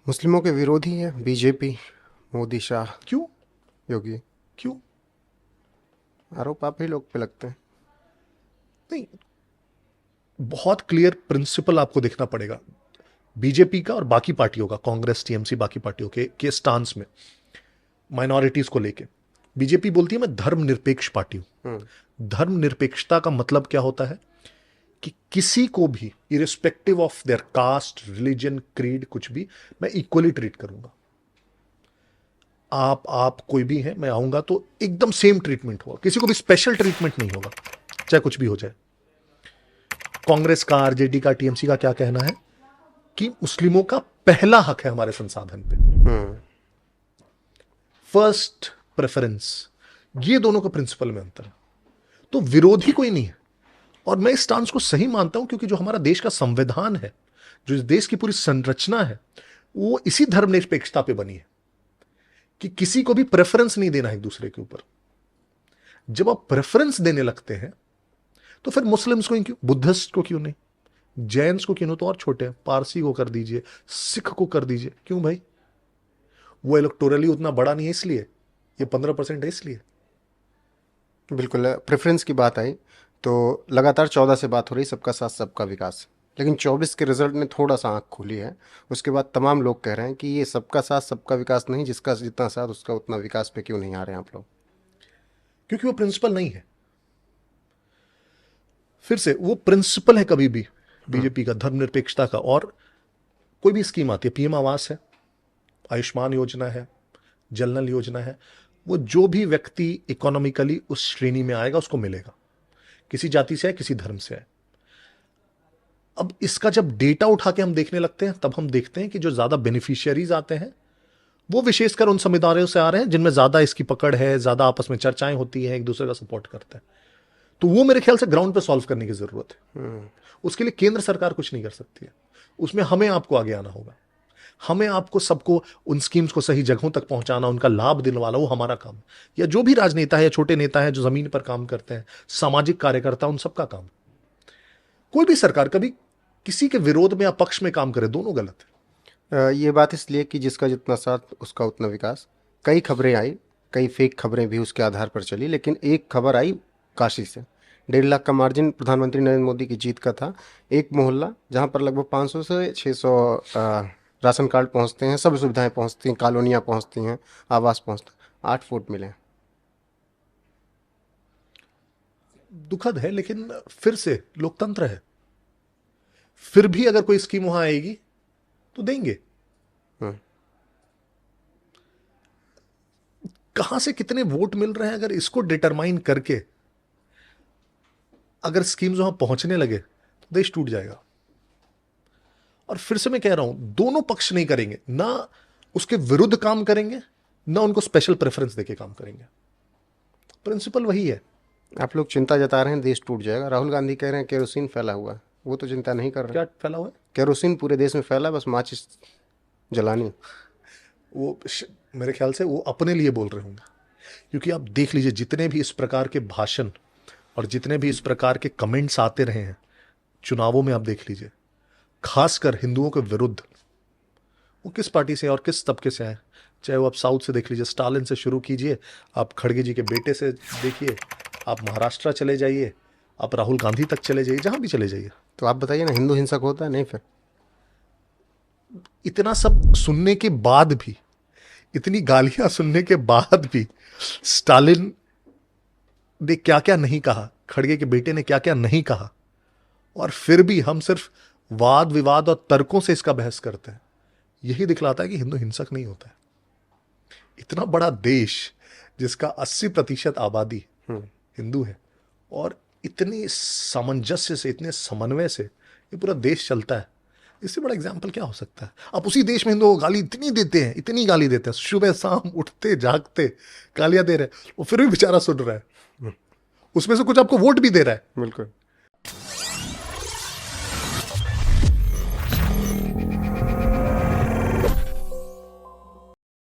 मुस्लिमों के विरोधी है बीजेपी, मोदी, शाह, क्यों? योगी। क्यों? आरोप आप ही लोग पे लगते हैं। नहीं, बहुत क्लियर प्रिंसिपल आपको देखना पड़ेगा बीजेपी का और बाकी पार्टियों का, कांग्रेस, टीएमसी, बाकी पार्टियों के स्टांस में माइनॉरिटीज को लेके। बीजेपी बोलती है मैं धर्मनिरपेक्ष पार्टी हूं। धर्मनिरपेक्षता का मतलब क्या होता है कि किसी को भी irrespective of their caste, religion, creed, कुछ भी, मैं इक्वली ट्रीट करूंगा। आप कोई भी है, मैं आऊंगा तो एकदम सेम ट्रीटमेंट होगा, किसी को भी स्पेशल ट्रीटमेंट नहीं होगा, चाहे कुछ भी हो जाए। कांग्रेस का, आरजेडी का, टीएमसी का क्या कहना है कि मुस्लिमों का पहला हक है हमारे संसाधन पे, फर्स्ट प्रेफरेंस। ये दोनों का प्रिंसिपल में अंतर है। तो विरोधी कोई नहीं है। और मैं इस स्टांस को सही मानता हूं क्योंकि जो हमारा देश का संविधान है, जो इस देश की पूरी संरचना है, वो इसी धर्मनिरपेक्षता पे बनी है कि किसी को भी प्रेफरेंस नहीं देना है एक दूसरे के ऊपर। जब आप प्रेफरेंस देने लगते हैं तो फिर मुस्लिम्स को क्यों, बुद्धिस्ट को क्यों नहीं, जैन्स को क्यों, तो और छोटे हैं, पारसी को कर दीजिए, सिख को कर दीजिए, क्यों भाई? वो इलेक्टोरली उतना बड़ा नहीं है इसलिए, ये 15% है इसलिए। बिल्कुल, प्रेफरेंस की बात आई तो लगातार 14 से बात हो रही सबका साथ सबका विकास, लेकिन 24 के रिजल्ट ने थोड़ा सा आंख खोली है। उसके बाद तमाम लोग कह रहे हैं कि ये सबका साथ सबका विकास नहीं, जिसका जितना साथ उसका उतना विकास पे क्यों नहीं आ रहे हैं आप लोग? क्योंकि वो प्रिंसिपल नहीं है। फिर से वो प्रिंसिपल है कभी भी बीजेपी का, धर्मनिरपेक्षता का। और कोई भी स्कीम आती है, पीएम आवास है, आयुष्मान योजना है, जल नल योजना है, वो जो भी व्यक्ति इकोनॉमिकली उस श्रेणी में आएगा उसको मिलेगा, किसी जाति से है, किसी धर्म से है। अब इसका जब डेटा उठा के हम देखने लगते हैं तब हम देखते हैं कि जो ज्यादा बेनिफिशियरीज आते हैं वो विशेषकर उन समुदायों से आ रहे हैं जिनमें ज्यादा इसकी पकड़ है, ज्यादा आपस में चर्चाएं होती हैं, एक दूसरे का सपोर्ट करते हैं। तो वो मेरे ख्याल से ग्राउंड पे सॉल्व करने की जरूरत है। उसके लिए केंद्र सरकार कुछ नहीं कर सकती है, उसमें हमें आपको आगे आना होगा। हमें आपको सबको उन स्कीम्स को सही जगहों तक पहुंचाना, उनका लाभ दिलवाना, वो हमारा काम है। या जो भी राजनेता है या छोटे नेता है जो जमीन पर काम करते हैं, सामाजिक कार्यकर्ता, उन सबका काम। कोई भी सरकार कभी किसी के विरोध में या पक्ष में काम करे, दोनों गलत है। ये बात इसलिए कि जिसका जितना साथ उसका उतना विकास। कई खबरें आई, कई फेक खबरें भी उसके आधार पर चली, लेकिन एक खबर आई काशी से। 1.5 लाख का मार्जिन प्रधानमंत्री नरेंद्र मोदी की जीत का था। एक मोहल्ला जहां पर लगभग 500 से 600 राशन कार्ड पहुंचते हैं, सब सुविधाएं पहुंचती हैं, कॉलोनियां पहुंचती हैं, आवास पहुंचता, 8 वोट मिले। दुखद है, लेकिन फिर से लोकतंत्र है। फिर भी अगर कोई स्कीम वहां आएगी तो देंगे। कहां से कितने वोट मिल रहे हैं, अगर इसको डिटरमाइन करके अगर स्कीम्स वहां पहुंचने लगे तो देश टूट जाएगा। और फिर से मैं कह रहा हूं, दोनों पक्ष नहीं करेंगे, ना उसके विरुद्ध काम करेंगे, ना उनको स्पेशल प्रेफरेंस देके काम करेंगे। प्रिंसिपल वही है। आप लोग चिंता जता रहे हैं देश टूट जाएगा। राहुल गांधी कह रहे हैं केरोसिन फैला हुआ है, वो तो चिंता नहीं कर रहे। क्या फैला हुआ है? केरोसिन पूरे देश में फैला, बस माचिस जलानी। मेरे ख्याल से वो अपने लिए बोल रहे होंगे, क्योंकि आप देख लीजिए जितने भी इस प्रकार के भाषण और जितने भी इस प्रकार के कमेंट्स आते रहे हैं चुनावों में, आप देख लीजिए, खासकर हिंदुओं के विरुद्ध, वो किस पार्टी से और किस तबके से आए। चाहे वो आप साउथ से देख लीजिए, स्टालिन से शुरू कीजिए, आप खड़गे जी के बेटे से देखिए, आप महाराष्ट्र चले जाइए, आप राहुल गांधी तक चले जाइए, जहां भी चले जाइए। तो आप बताइए ना, हिंदू हिंसक होता है? नहीं। फिर इतना सब सुनने के बाद भी, इतनी गालियां सुनने के बाद भी, स्टालिन ने क्या क्या नहीं कहा, खड़गे के बेटे ने क्या क्या नहीं कहा, और फिर भी हम सिर्फ वाद विवाद और तर्कों से इसका बहस करते हैं। यही दिखलाता है कि हिंदू हिंसक नहीं होता है। इतना बड़ा देश जिसका 80% आबादी हिंदू है, और इतनी सामंजस्य से, इतने समन्वय से ये पूरा देश चलता है, इससे बड़ा एग्जाम्पल क्या हो सकता है? आप उसी देश में हिंदुओं को गाली इतनी देते हैं, इतनी गाली देते हैं, सुबह शाम उठते जागते गालियां दे रहे हैं, वो फिर भी बेचारा सुन रहा है, उसमें से कुछ आपको वोट भी दे रहा है। बिल्कुल।